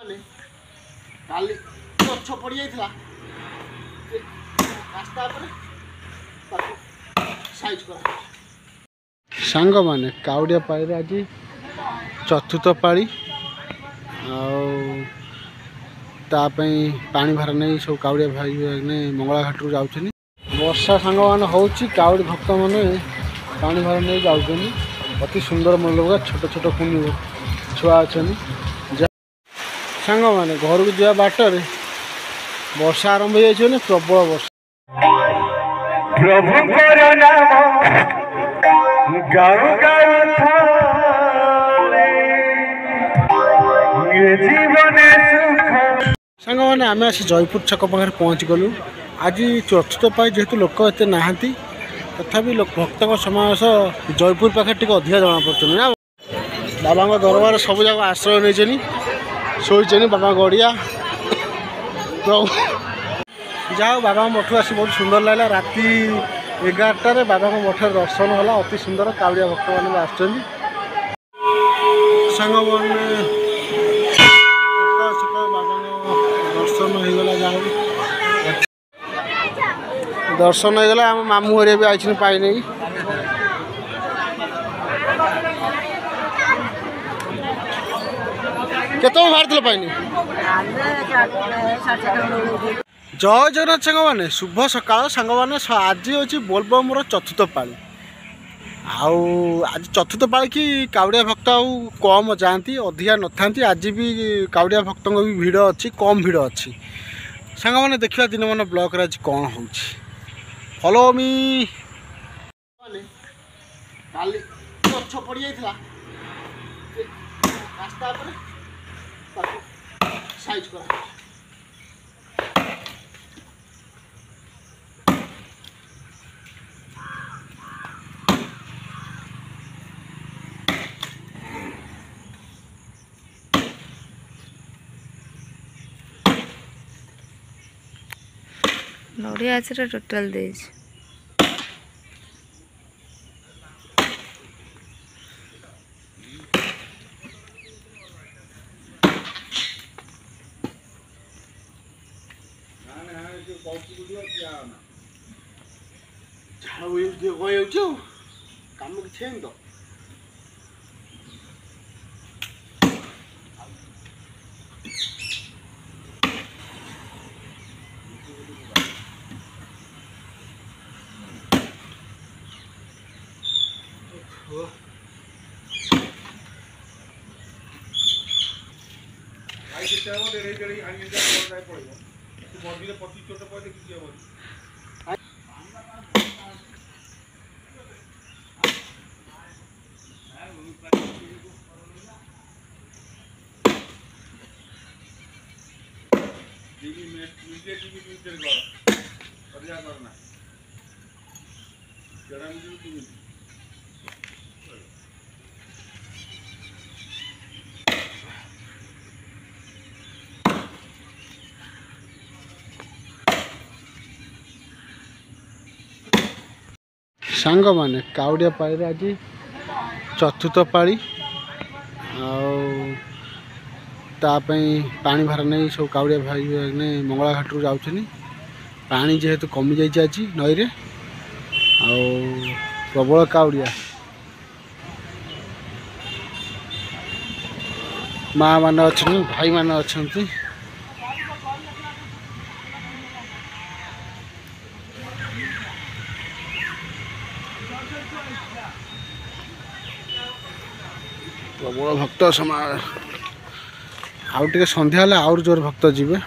काली गछ पड़ जाइला रास्ता साइज कर सांग माने काउडिया पाई आज चतुर्थ पाली पानी भार नहीं सब काउडिया भाई ने मंगला घाट रू जाऊँ वर्षा सांग मान हो काउडी भक्त मैंने पानी भार नहीं जाऊँ अति सुंदर मन लगा छोट छोट कुनी छुआ अच्छा सांग मैंने घर को जा बाटर वर्षा आरंभ हो जाए प्रबल वर्षा सांग मैंने आम आस जयपुर छक पाखे पहुँच गलु आज चतुर्थ पाई जेहेतु लोक एत नहांती तथापि भक्त समावेश जयपुर पाखे टी अधिक जना पड़ते ना बाबा दरबार सब जाक आश्रय नहीं शोचनी बाबा गड़िया जाओ बाबा मठ आस बहुत सुंदर लगा राति 11टार बाबा मठ दर्शन है अति सुंदर काउडिया भक्त मैंने आसुँच सांग मैंने बाबा दर्शन होगला जाओ दर्शन होगला आम मामू हरिया भी आई पाई नहीं केत बाहर पाइनि जय जगन्नाथ सांग मैंने शुभ सकाल सांग मैंने आज हूँ बोलबम चतुर्थ पाली आज चतुर्थ पाली कि काउडिया भक्त कम जाती अधिका न था आज भी काउडिया भक्त भी भिड़ अच्छी कम भिड़ अच्छी सांग मैंने देखा दिन मान ब्लॉक आज कौन हो फॉलो मी गछ पड़ जाइला रास्ता साइज कर नड़िया आचरा टोटाल देज काम किसी तो सांग माने काउडिया पाई आज चतुर्थ पाली पानी भार नहीं सब काउडिया भाई ने मंगला घाट रू जाऊँ पानी जेहेतु कमी जाइए आज नई रे प्रबल काउडिया माँ मान अच्छा भाई मान अच्छा प्रबल भक्त समाज आउ टे संध्या आउर जोर भक्त जीवे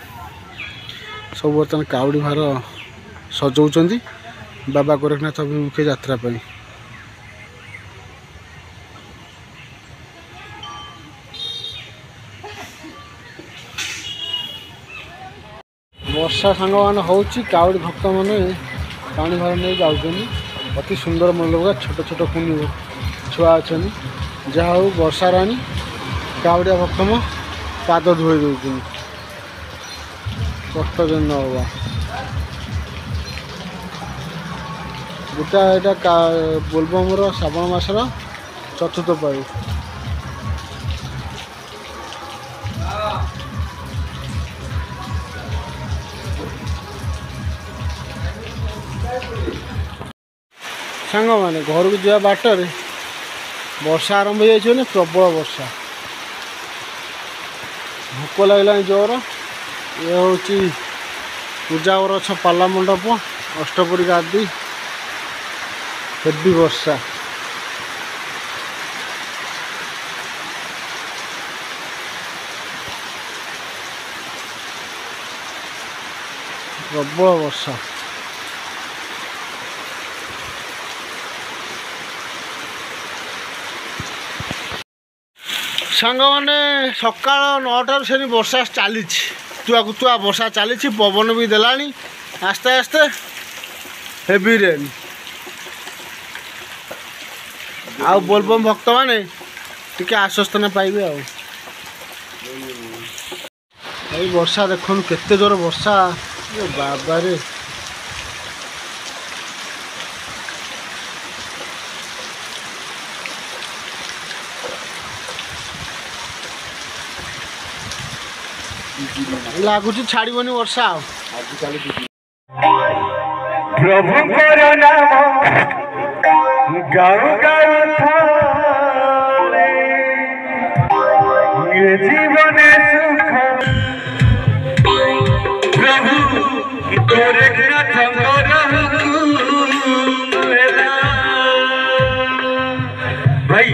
सब बर्तमान काउडी भार सजाऊँ बाबा गोरखनाथ अभिमुखे यात्रा पाई वर्षा सांग मान हो काउडी भक्त मैंने पानी भार नहीं जाऊँ अति सुंदर मन लगा छोट छोट कुनी छुआ अच्छा जहा हो वर्षा राणी काउडिया भक्त मो पाद धोई दौन कष्ट जन हवा गोटा यहाँ बोलबम श्रावण मासर चतुर्थ पाली सांग मैंने घर को जा बाटर वर्षा आरंभ हो जाए प्रबल वर्षा भोक लगला जोर ये हूँ पूजा घर अच्छा पाला मंडप अष्टपरी गादी हेवी वर्षा प्रबल वर्षा सांग मैंने सका 9टार से वर्षा चली तुआ कुआ वर्षा चली पवन भी देलानी आस्ते आस्ते हेवी रेन आउ बोलबम भक्त माने टिके आश्वासन पाइबे आई वर्षा देखुन केते जोर वर्षा बाबा रे लगुच छाड़बनी वर्षा प्रभु करो नाम गाऊ गाऊ थारे ये जीवन सुख प्रभु तोरे भाई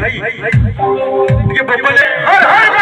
ये बोले हर हर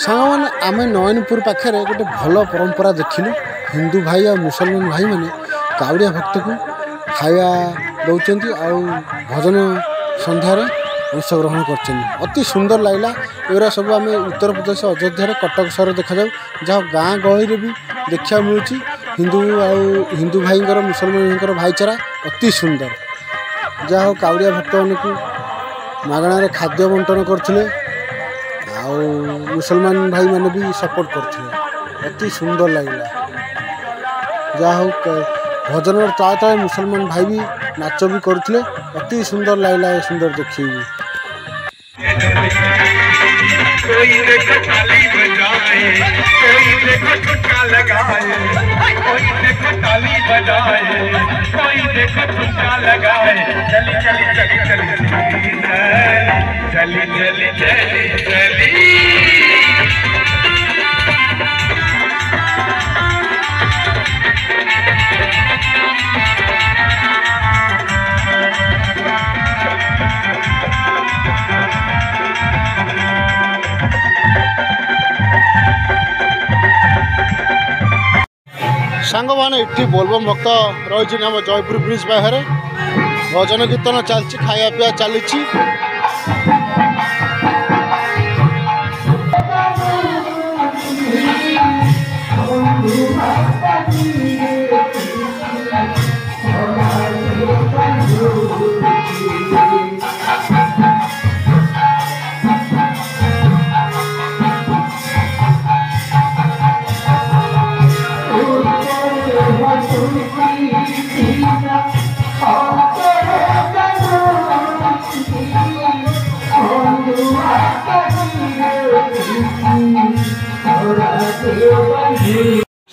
सांग मैंने आम नयनपुर पाखे गोटे भल परंपरा देखिलु हिंदू भाई और मुसलमान भाई मैंने कावड़िया भक्त को खाया दौरान भजन संध्यार अंशग्रहण कर अति सुंदर लगला एरा सब आम उत्तर प्रदेश अयोध्या कटक सहर देखा जाऊ जहाँ गाँ गहली भी देखा मिलूँ हिंदू भाई मुसलमान भाईचारा अति सुंदर जहाँ कावड़िया भक्त मानू मागणार खाद्य बंटन करते मुसलमान भाई मैंने भी सपोर्ट करते अति सुंदर लगला जहाँ हो भजन ताए ताए मुसलमान भाई भी नाच भी करते अति सुंदर लगला सुंदर देखी कोई देखो ताली बजाए कोई देखो ठुमका लगाए कोई देखो ताली बजाए कोई देखो ठुमका लगाए चली चली चली चली चली चली चली चली सांग मैंने ये बोलबम भक्त रही आम जयपुर ब्रिज पाखे भजन कीर्तन चलती खाया पीया चली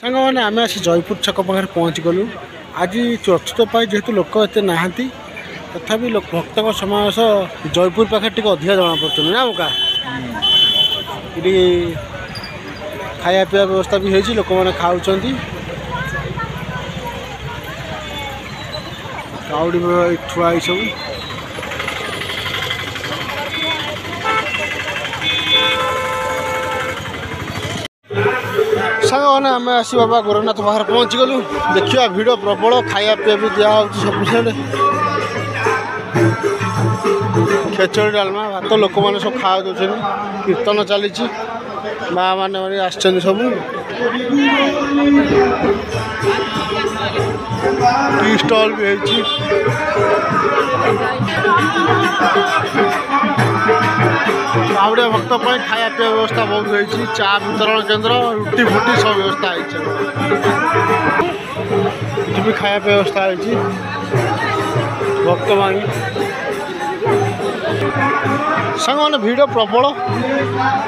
सांग मैंने आम आसी जयपुर छक पाखे पहुँच गलु आज चतुर्थ पाई जेहेतु लोक एते नहांती तथापि भक्त समावेश जयपुर पाखे टी अधिका जना पड़ते ना का ये खाया पीया व्यवस्था भी होती लोक मैंने खाऊँ काउडी ठुआ सब सांग मैंने आम आसी बाबा गोरखनाथ पाखे पहुँच गलु देखा भिड़ प्रबल खाया पीया भी दिया सब साइड खेचड़ी डालमा भात लोक मैंने सब खा दौर कीर्तन चली माँ मैंने सब टी स्टॉल भी है। कावड़िया भक्त खाया पीवा व्यवस्था बहुत है। चा वितरण केन्द्र रुटी फुटी सब व्यवस्था है। भी खाया पीवा व्यवस्था है भक्त मान सांग मैंने भिड़ प्रबल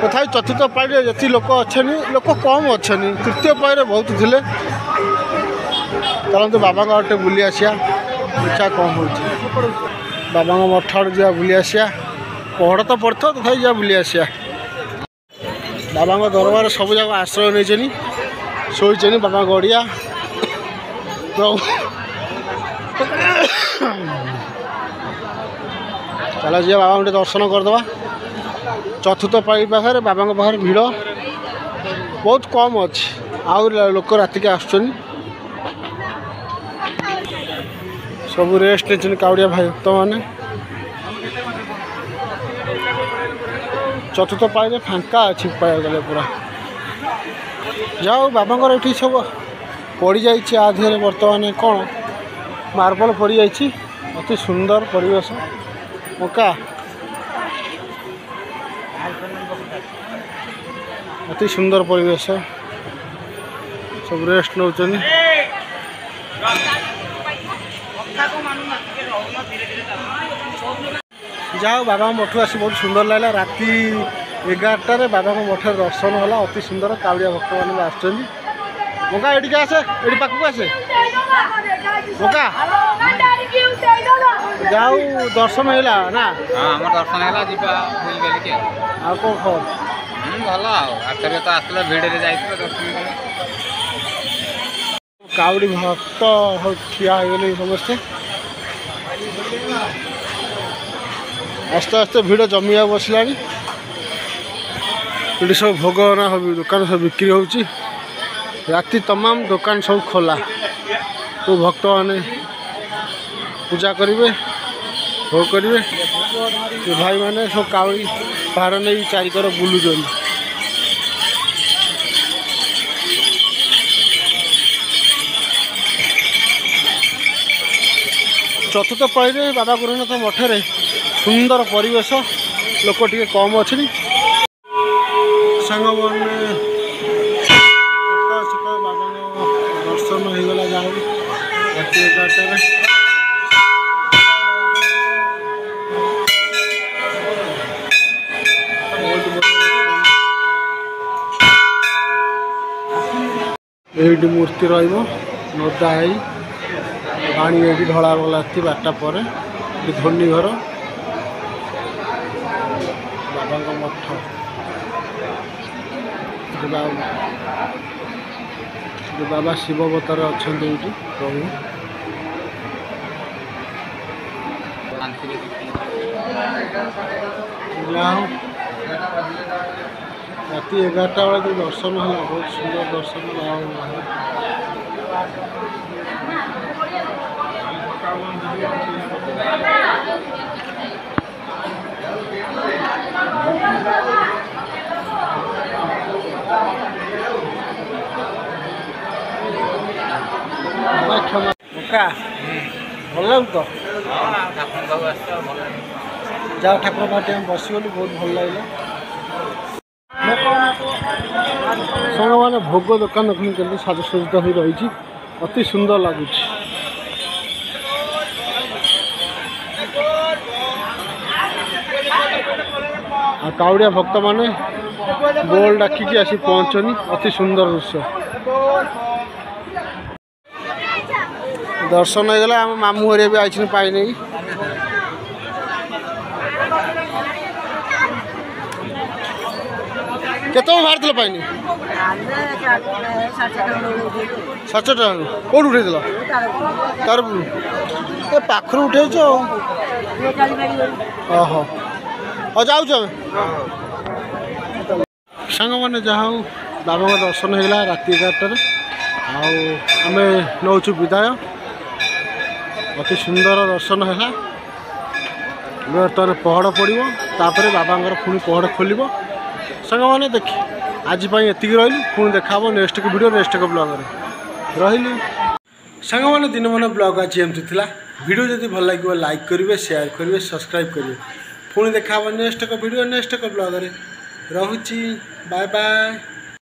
तथा चतुर्थ पाई जी लोक अच्छे लोक कम अच्छे तृतीय पाई बहुत थे। चलते बाबा गोटे बुली आसिया इच्छा कम हो बाबा मठ आड़ जा बुली आसिया पहड़ तो पड़ता तथा जा बुली आसिया। बाबा दरबार सब जाक आश्रय नहीं शोचे बाबा गड़िया चल जी बाबा गोटे दर्शन करदे। चतुर्थ पाई पाखे बाबा पाखे भिड़ बहुत कम अच्छे आउ लोक रातिक आस सब रेस्ट नहीं कावड़िया भाई भक्त मैंने। चतुर्थ पाई फांका अच्छी पाया गले पूरा जाओ बाबा ये सब पड़ जा आधे बर्तमान कौन मार्बल पड़ जा अति सुंदर परिवेश मौका अति सुंदर परिवेश सब रेस्ट नौ जाओ बाबा मठ आसी बहुत सुंदर लगे। राति 11टार बाबा मठ दर्शन है अति सुंदर कावड़िया भक्त मैंने आस मौका ये आसे ये पाखक आसे मौका जाऊ दर्शन है ना दर्शन है आ कौन खबर भल आखिर तो आसला भिड़ कावड़ी भक्त ठिया हो समस्ते आस्ते आस्ते भिड़ जमिया बसला ये सब भोग ना दुकान सब बिक्री हो राति तमाम दुकान सब खोला तो भक्त मैंने पूजा करेंगे भोग करेंगे भाई मैंने सब कावड़ी भार नहीं चारिकर बुलून। चतुर्थ पाई बाबा गुरुनाथ मठे सुंदर परिवेश लोक टे कम अच्छे सांग मैंने सकाल सकाल बाबा दर्शन हो गला जा रात 11टार ये मूर्ति रदा है पानी ये ढला गला 12टा पर धोनी घर बाबा मठ बाबा शिव अवतार अच्छा प्रभु राति 11टा बेले जो दर्शन है बहुत सुंदर दर्शन क्षमा भल लगे तो जाओ ठाकुर पार्टी बसगलु बहुत भल लगे। सांग मैंने भोग दुकान देखनी के साजसज्जित हो रही अति सुंदर लगुच। कावड़िया भक्त माने बोल डाकिकी आसी पहुँचनी अति सुंदर दृश्य दर्शन हो गला। आम मामू हरिया भी आई पाई नहीं केत बाहर पाइनि 700 कौट उठे तारपुर ए पाखर उठे ओहो हाँ जाऊँ सांग मैंने जहाँ बाबा दर्शन होगा रात 11टार आम नौ विदाय अति सुंदर दर्शन है। बर्तमान पहड़ पड़ो तापर बाबा पुणी पहड़ खोल सांग मैंने देखी आज एति रही पुणी देखा नेक्स्ट वीडियो नेक्स्ट ब्लॉग रही। सांग दिन मन ब्लॉग आज एमती थिला वीडियो जदि भल लगे लाइक करेंगे शेयर करेंगे सब्सक्राइब करेंगे पुणी देखा नेक्स्ट वीडियो नेक्स्ट ब्लॉग रे रहुची बाय बाय।